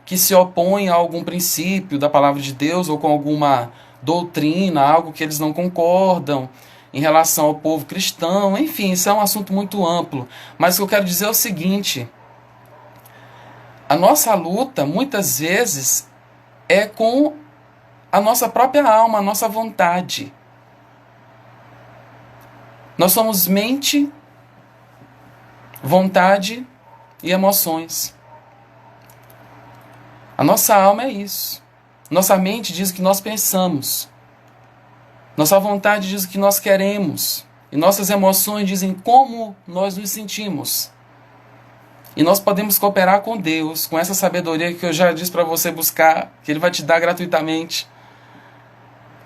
S1: que se opõem a algum princípio da palavra de Deus ou com alguma doutrina, algo que eles não concordam em relação ao povo cristão. Enfim, isso é um assunto muito amplo. Mas o que eu quero dizer é o seguinte: a nossa luta, muitas vezes, é com a nossa própria alma, a nossa vontade. Nós somos mente, vontade e emoções. A nossa alma é isso. Nossa mente diz o que nós pensamos. Nossa vontade diz o que nós queremos. E nossas emoções dizem como nós nos sentimos. E nós podemos cooperar com Deus, com essa sabedoria que eu já disse para você buscar, que Ele vai te dar gratuitamente.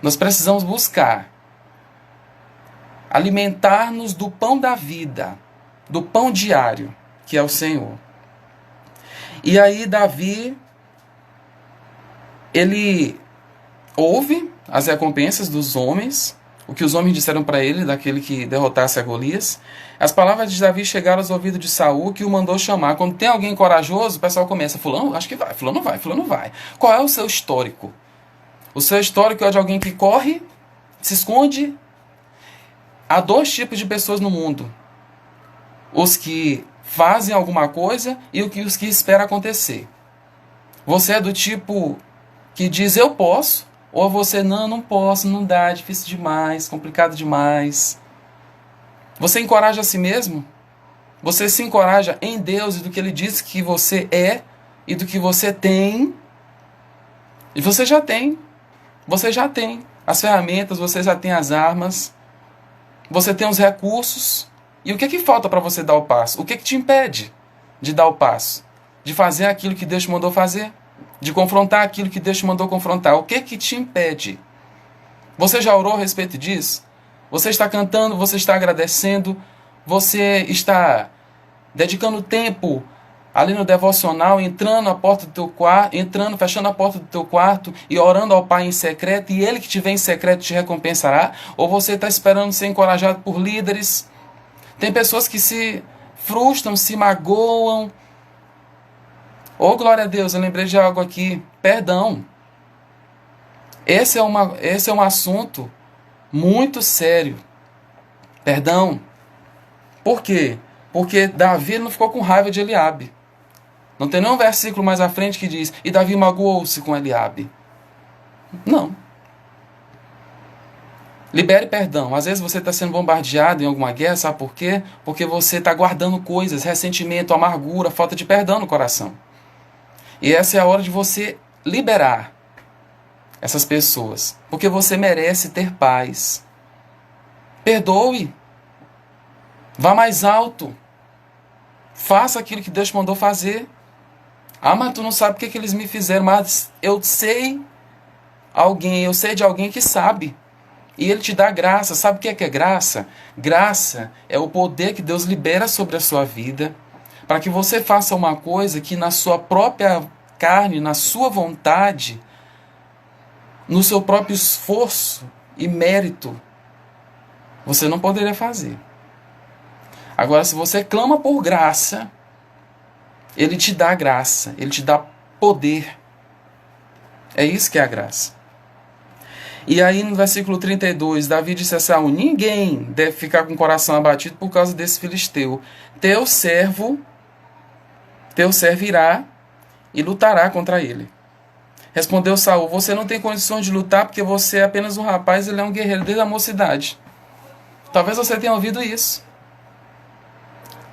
S1: Nós precisamos buscar alimentar-nos do pão da vida, do pão diário, que é o Senhor. E aí Davi, ele ouve as recompensas dos homens, o que os homens disseram para ele, daquele que derrotasse a Golias. As palavras de Davi chegaram aos ouvidos de Saul, que o mandou chamar. Quando tem alguém corajoso, o pessoal começa, fulano, acho que vai, fulano vai, fulano vai. Qual é o seu histórico? O seu histórico é de alguém que corre, se esconde. Há dois tipos de pessoas no mundo. Os que fazem alguma coisa e os que esperam acontecer. Você é do tipo que diz eu posso, ou você não posso, não dá, é difícil demais, complicado demais. Você encoraja a si mesmo? Você se encoraja em Deus e do que Ele diz que você é e do que você tem. E você já tem. Você já tem as ferramentas, você já tem as armas. Você tem os recursos. E o que falta para você dar o passo? O que te impede de dar o passo? De fazer aquilo que Deus te mandou fazer? De confrontar aquilo que Deus te mandou confrontar? O que te impede? Você já orou a respeito disso? Você está cantando, você está agradecendo, você está dedicando tempo ali no devocional, entrando na porta do teu quarto, fechando a porta do teu quarto e orando ao Pai em secreto, e Ele que te vem em secreto te recompensará? Ou você está esperando ser encorajado por líderes? Tem pessoas que se frustram, se magoam. Oh, glória a Deus, eu lembrei de algo aqui. Perdão. Esse é um assunto muito sério. Perdão. Por quê? Porque Davi não ficou com raiva de Eliabe. Não tem nenhum versículo mais à frente que diz, e Davi magoou-se com Eliabe. Não. Libere perdão. Às vezes você está sendo bombardeado em alguma guerra, sabe por quê? Porque você está guardando coisas, ressentimento, amargura, falta de perdão no coração. E essa é a hora de você liberar essas pessoas. Porque você merece ter paz. Perdoe. Vá mais alto. Faça aquilo que Deus te mandou fazer. Ah, mas tu não sabe o que eles me fizeram. Mas eu sei de alguém que sabe. E Ele te dá graça. Sabe o que é graça? Graça é o poder que Deus libera sobre a sua vida para que você faça uma coisa que na sua própria carne, na sua vontade, no seu próprio esforço e mérito, você não poderia fazer. Agora, se você clama por graça, Ele te dá graça, Ele te dá poder. É isso que é a graça. E aí no versículo 32, Davi disse a Saul, ninguém deve ficar com o coração abatido por causa desse filisteu. Teu servo irá e lutará contra ele. Respondeu Saul, você não tem condições de lutar porque você é apenas um rapaz, ele é um guerreiro desde a mocidade. Talvez você tenha ouvido isso.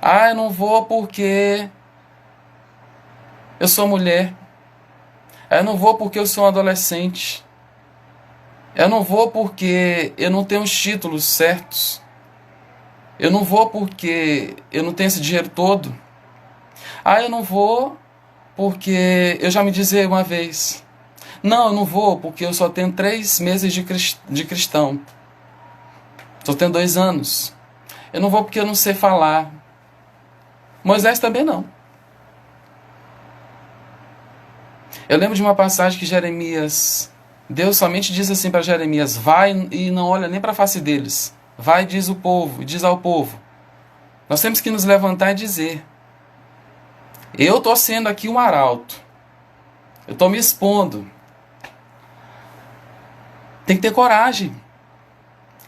S1: Ah, eu não vou porque eu sou mulher. Eu não vou porque eu sou um adolescente. Eu não vou porque eu não tenho os títulos certos. Eu não vou porque eu não tenho esse dinheiro todo. Ah, eu não vou porque eu já me dizei uma vez. Não, eu não vou porque eu só tenho 3 meses de cristão. Só tenho 2 anos. Eu não vou porque eu não sei falar. Moisés também não. Eu lembro de uma passagem que Deus somente diz assim para Jeremias, vai e não olha nem para a face deles. Vai e diz ao povo. Nós temos que nos levantar e dizer, eu estou sendo aqui um arauto. Eu estou me expondo. Tem que ter coragem.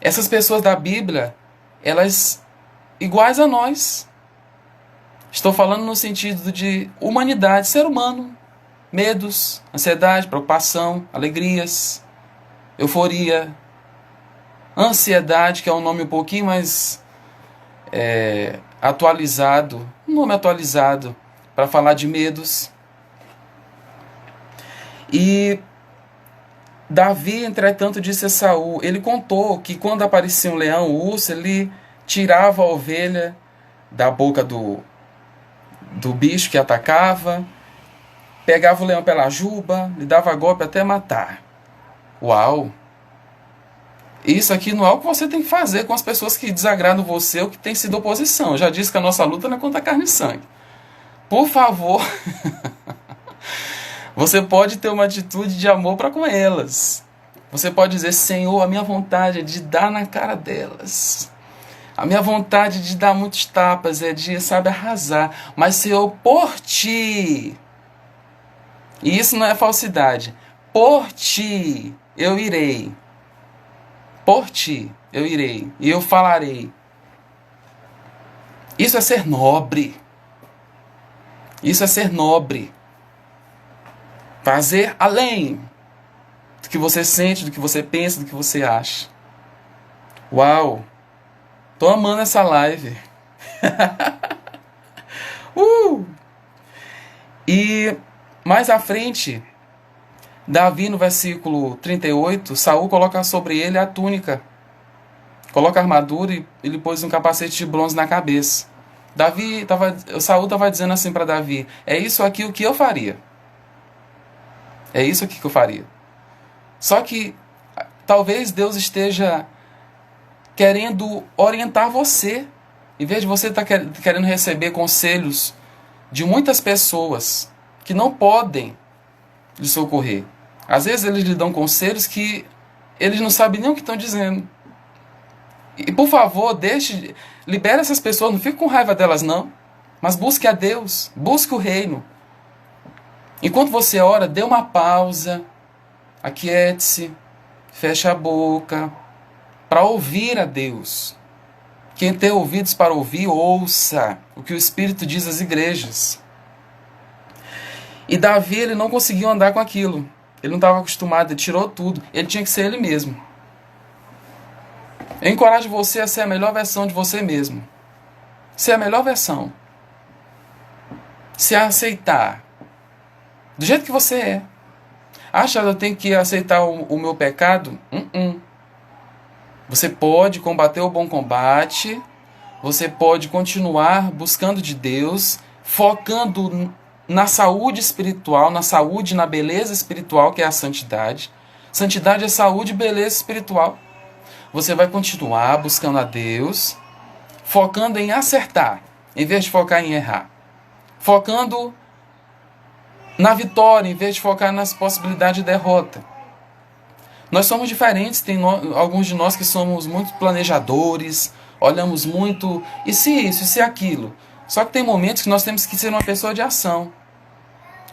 S1: Essas pessoas da Bíblia, elas iguais a nós. Estou falando no sentido de humanidade, ser humano. Medos, ansiedade, preocupação, alegrias, euforia, ansiedade, que é um nome um pouquinho mais atualizado, um nome atualizado para falar de medos. E Davi, entretanto, disse a Saul, ele contou que quando aparecia um leão, um urso, ele tirava a ovelha da boca do bicho que atacava, pegava o leão pela juba, lhe dava golpe até matar. Uau! Isso aqui não é o que você tem que fazer com as pessoas que desagradam você ou que têm sido oposição. Eu já disse que a nossa luta não é contra carne e sangue. Por favor, você pode ter uma atitude de amor para com elas. Você pode dizer, Senhor, a minha vontade é de dar na cara delas. A minha vontade de dar muitos tapas é de, sabe, arrasar. Mas, Senhor, por ti. E isso não é falsidade. Por ti eu irei. Por ti eu irei. E eu falarei. Isso é ser nobre. Isso é ser nobre. Fazer além do que você sente, do que você pensa, do que você acha. Uau! Tô amando essa live. E mais à frente, Davi, no versículo 38, Saul coloca sobre ele a túnica. Coloca a armadura e ele pôs um capacete de bronze na cabeça. Saul estava dizendo assim para Davi, é isso aqui o que eu faria. É isso aqui que eu faria. Só que talvez Deus esteja querendo orientar você. Em vez de você estar querendo receber conselhos de muitas pessoas que não podem lhe socorrer. Às vezes eles lhe dão conselhos que eles não sabem nem o que estão dizendo. E por favor, libere essas pessoas, não fique com raiva delas não. Mas busque a Deus, busque o reino. Enquanto você ora, dê uma pausa, aquiete-se, feche a boca, para ouvir a Deus. Quem tem ouvidos para ouvir, ouça o que o Espírito diz às igrejas. E Davi, ele não conseguiu andar com aquilo. Ele não estava acostumado, ele tirou tudo. Ele tinha que ser ele mesmo. Eu encorajo você a ser a melhor versão de você mesmo. Ser a melhor versão. Se aceitar. Do jeito que você é. Acha que eu tenho que aceitar o meu pecado? Você pode combater o bom combate. Você pode continuar buscando de Deus. Focando na saúde espiritual. Na saúde, na beleza espiritual, que é a santidade. Santidade é saúde e beleza espiritual. Você vai continuar buscando a Deus. Focando em acertar. Em vez de focar em errar. Focando na vitória, em vez de focar nas possibilidades de derrota. Nós somos diferentes, tem alguns de nós que somos muito planejadores, olhamos muito, e se isso, e se aquilo. Só que tem momentos que nós temos que ser uma pessoa de ação.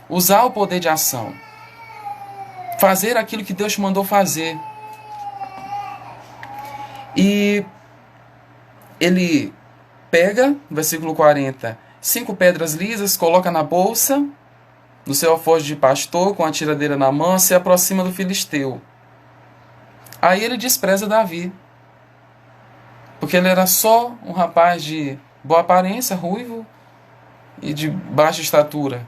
S1: Usar o poder de ação. Fazer aquilo que Deus te mandou fazer. E ele pega, versículo 40, 5 pedras lisas, coloca na bolsa, no seu alforje de pastor, com a tiradeira na mão, se aproxima do filisteu. Aí ele despreza Davi. Porque ele era só um rapaz de boa aparência, ruivo e de baixa estatura.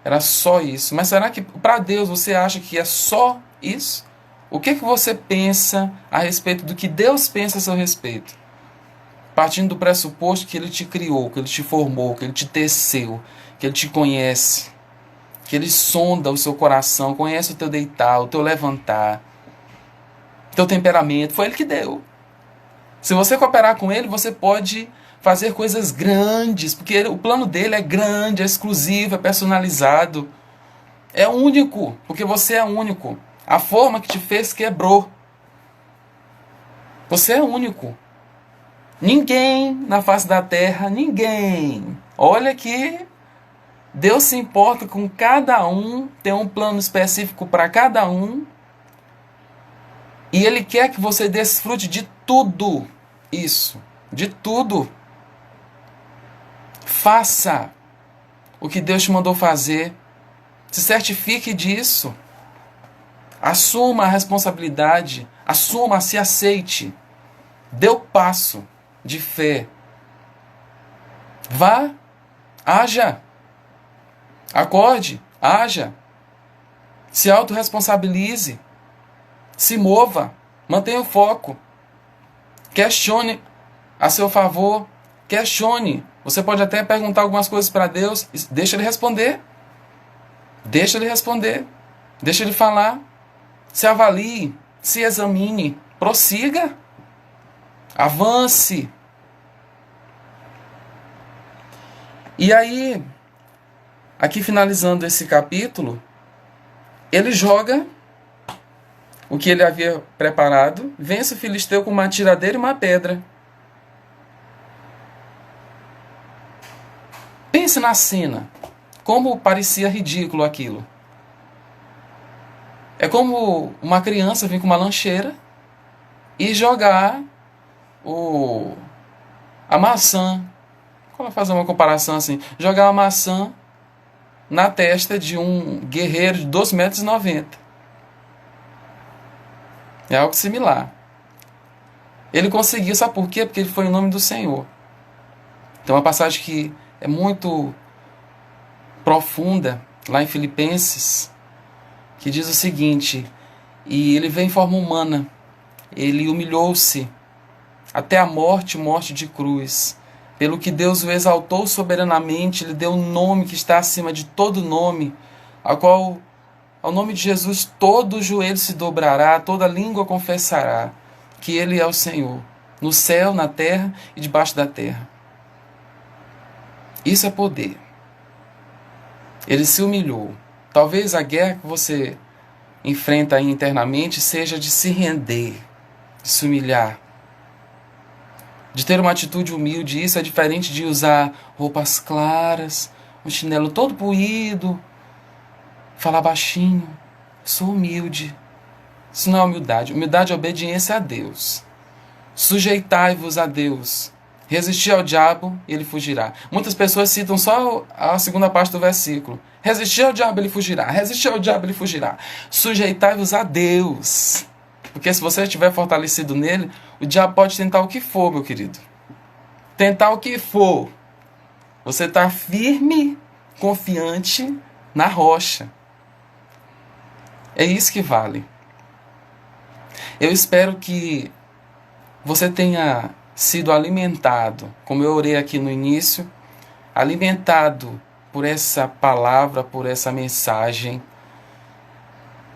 S1: Era só isso. Mas será que para Deus você acha que é só isso? O que você pensa a respeito do que Deus pensa a seu respeito? Partindo do pressuposto que Ele te criou, que Ele te formou, que Ele te teceu, que Ele te conhece, que Ele sonda o seu coração, conhece o teu deitar, o teu levantar, teu temperamento, foi Ele que deu. Se você cooperar com Ele, você pode fazer coisas grandes, porque o plano dele é grande, é exclusivo, é personalizado, é único, porque você é único. A forma que te fez quebrou. Você é único. Ninguém na face da terra, ninguém. Olha que Deus se importa com cada um, tem um plano específico para cada um. E Ele quer que você desfrute de tudo isso. De tudo. Faça o que Deus te mandou fazer. Se certifique disso. Assuma a responsabilidade. Assuma, se aceite. Dê o passo de fé. Vá. Haja. Acorde. Haja. Se autorresponsabilize. Se mova, mantenha o foco. Questione a seu favor, questione. Você pode até perguntar algumas coisas para Deus, deixa Ele responder. Deixa Ele responder. Deixa Ele falar. Se avalie, se examine, prossiga. Avance. E aí, aqui finalizando esse capítulo, ele joga o que ele havia preparado, vence o filisteu com uma tiradeira e uma pedra. Pense na cena, como parecia ridículo aquilo. É como uma criança vir com uma lancheira e jogar a maçã. Vamos fazer uma comparação assim. Jogar a maçã na testa de um guerreiro de 2,90 metros. É algo similar. Ele conseguiu, sabe por quê? Porque ele foi em nome do Senhor. Tem uma passagem que é muito profunda, lá em Filipenses, que diz o seguinte: e ele veio em forma humana, ele humilhou-se até a morte, morte de cruz. Pelo que Deus o exaltou soberanamente, lhe deu um nome que está acima de todo nome, ao nome de Jesus todo joelho se dobrará, toda língua confessará que Ele é o Senhor, no céu, na terra e debaixo da terra. Isso é poder. Ele se humilhou. Talvez a guerra que você enfrenta aí internamente seja de se render, de se humilhar, de ter uma atitude humilde. Isso é diferente de usar roupas claras, um chinelo todo poído, falar baixinho. Sou humilde. Isso não é humildade. Humildade é obediência a Deus. Sujeitai-vos a Deus. Resistir ao diabo e ele fugirá. Muitas pessoas citam só a segunda parte do versículo. Resistir ao diabo, ele fugirá. Resistir ao diabo, ele fugirá. Sujeitai-vos a Deus. Porque se você estiver fortalecido nele, o diabo pode tentar o que for, meu querido. Tentar o que for. Você está firme, confiante na rocha. É isso que vale. Eu espero que você tenha sido alimentado, como eu orei aqui no início, alimentado por essa palavra, por essa mensagem.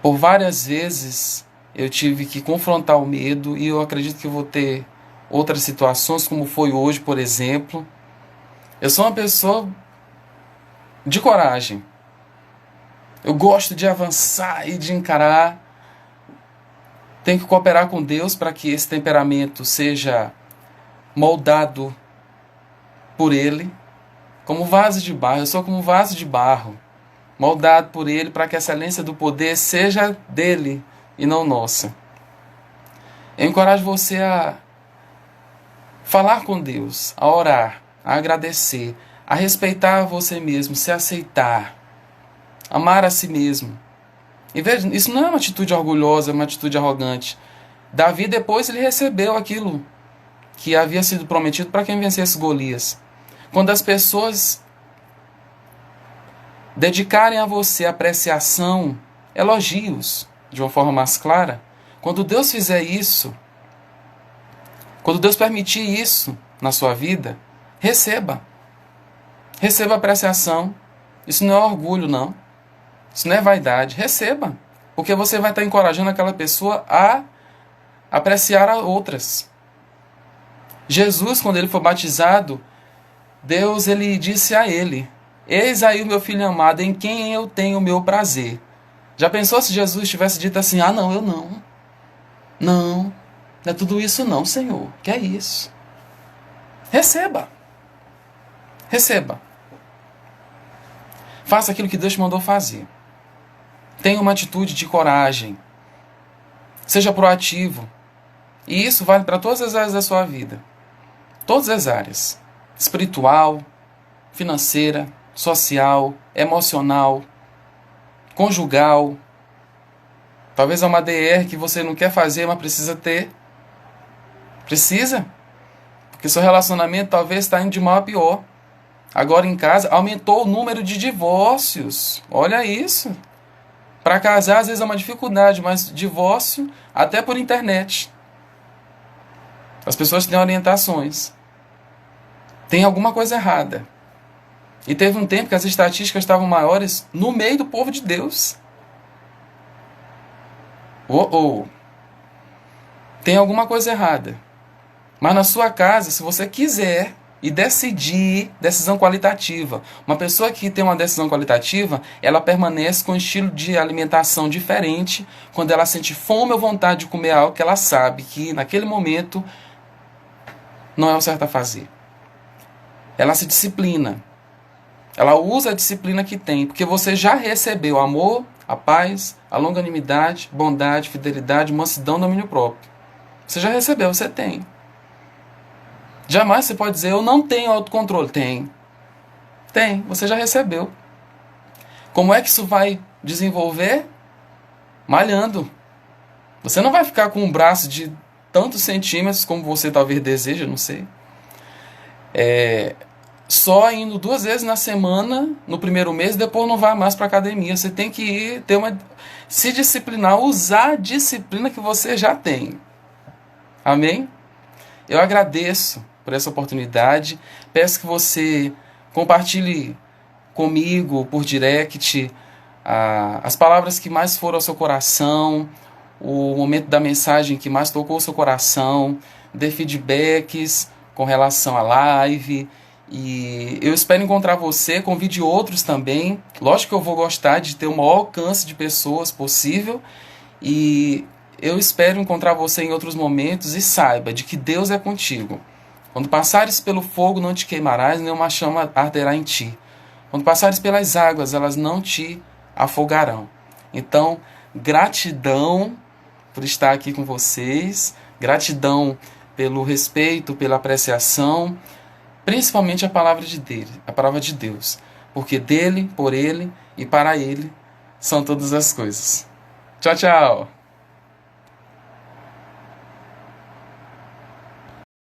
S1: Por várias vezes eu tive que confrontar o medo e eu acredito que eu vou ter outras situações, como foi hoje, por exemplo. Eu sou uma pessoa de coragem. Eu gosto de avançar e de encarar. Tenho que cooperar com Deus para que esse temperamento seja moldado por Ele. Como vaso de barro. Eu sou como um vaso de barro, moldado por Ele para que a excelência do poder seja dele e não nossa. Eu encorajo você a falar com Deus, a orar, a agradecer, a respeitar você mesmo, se aceitar, amar a si mesmo. E veja, isso não é uma atitude orgulhosa, é uma atitude arrogante. Davi depois ele recebeu aquilo que havia sido prometido para quem vencesse Golias. Quando as pessoas dedicarem a você apreciação, elogios, de uma forma mais clara, quando Deus fizer isso, quando Deus permitir isso na sua vida, receba. Receba apreciação. Isso não é orgulho, não. Isso não é vaidade. Receba. Porque você vai estar encorajando aquela pessoa a apreciar a outras. Jesus, quando ele foi batizado, Deus ele disse a ele: eis aí o meu filho amado, em quem eu tenho o meu prazer. Já pensou se Jesus tivesse dito assim: ah, não, eu não. Não é tudo isso não, Senhor. Que é isso? Receba. Receba. Faça aquilo que Deus te mandou fazer. Tenha uma atitude de coragem. Seja proativo. E isso vale para todas as áreas da sua vida. Todas as áreas. Espiritual, financeira, social, emocional, conjugal. Talvez é uma DR que você não quer fazer, mas precisa ter. Precisa. Porque seu relacionamento talvez está indo de mal a pior. Agora em casa aumentou o número de divórcios. Olha isso. Para casar, às vezes é uma dificuldade, mas divórcio até por internet. As pessoas têm orientações. Tem alguma coisa errada. E teve um tempo que as estatísticas estavam maiores no meio do povo de Deus. Tem alguma coisa errada. Mas na sua casa, se você quiser e decidir, decisão qualitativa. Uma pessoa que tem uma decisão qualitativa, ela permanece com um estilo de alimentação diferente quando ela sente fome ou vontade de comer algo que ela sabe que naquele momento não é o certo a fazer. Ela se disciplina. Ela usa a disciplina que tem, porque você já recebeu amor, a paz, a longanimidade, bondade, fidelidade, mansidão, domínio próprio. Você já recebeu, você tem. Jamais você pode dizer, eu não tenho autocontrole. Tem. Tem, você já recebeu. Como é que isso vai desenvolver? Malhando. Você não vai ficar com um braço de tantos centímetros como você talvez deseja, não sei. Só indo 2 vezes na semana, no primeiro mês, depois não vai mais para academia. Você tem que ir, se disciplinar, usar a disciplina que você já tem. Amém? Eu agradeço por essa oportunidade. Peço que você compartilhe comigo por direct as palavras que mais foram ao seu coração, o momento da mensagem que mais tocou o seu coração, dê feedbacks com relação à live. E eu espero encontrar você, convide outros também. Lógico que eu vou gostar de ter o maior alcance de pessoas possível. E eu espero encontrar você em outros momentos e saiba de que Deus é contigo. Quando passares pelo fogo, não te queimarás, nenhuma chama arderá em ti. Quando passares pelas águas, elas não te afogarão. Então, gratidão por estar aqui com vocês, gratidão pelo respeito, pela apreciação, principalmente a palavra de Deus, porque dele, por ele e para ele são todas as coisas. Tchau, tchau!